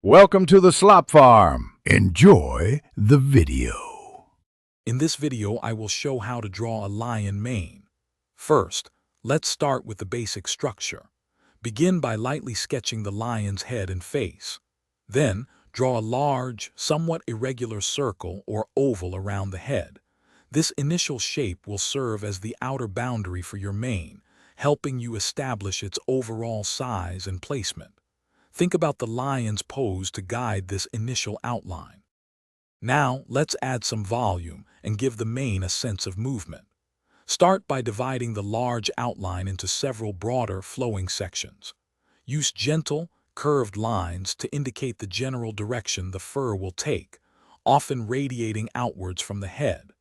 Welcome to the Slop Farm. Enjoy the video. In this video, I will show how to draw a lion mane. First, let's start with the basic structure. Begin by lightly sketching the lion's head and face. Then, draw a large, somewhat irregular circle or oval around the head. This initial shape will serve as the outer boundary for your mane, helping you establish its overall size and placement. Think about the lion's pose to guide this initial outline. Now, let's add some volume and give the mane a sense of movement. Start by dividing the large outline into several broader, flowing sections. Use gentle, curved lines to indicate the general direction the fur will take, often radiating outwards from the head.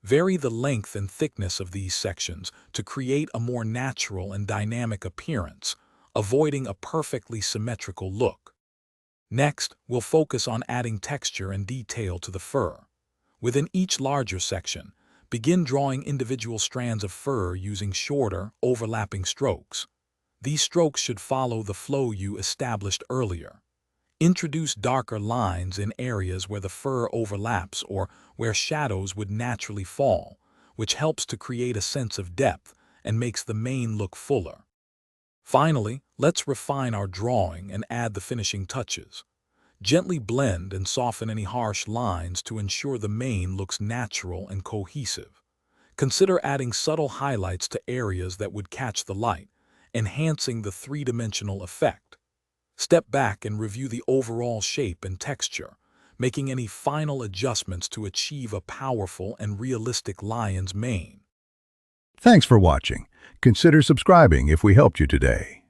Vary the length and thickness of these sections to create a more natural and dynamic appearance, avoiding a perfectly symmetrical look. Next, we'll focus on adding texture and detail to the fur. Within each larger section, begin drawing individual strands of fur using shorter, overlapping strokes. These strokes should follow the flow you established earlier. Introduce darker lines in areas where the fur overlaps or where shadows would naturally fall, which helps to create a sense of depth and makes the mane look fuller. Finally, let's refine our drawing and add the finishing touches. Gently blend and soften any harsh lines to ensure the mane looks natural and cohesive. Consider adding subtle highlights to areas that would catch the light, enhancing the three-dimensional effect. Step back and review the overall shape and texture, making any final adjustments to achieve a powerful and realistic lion's mane. Thanks for watching. Consider subscribing if we helped you today.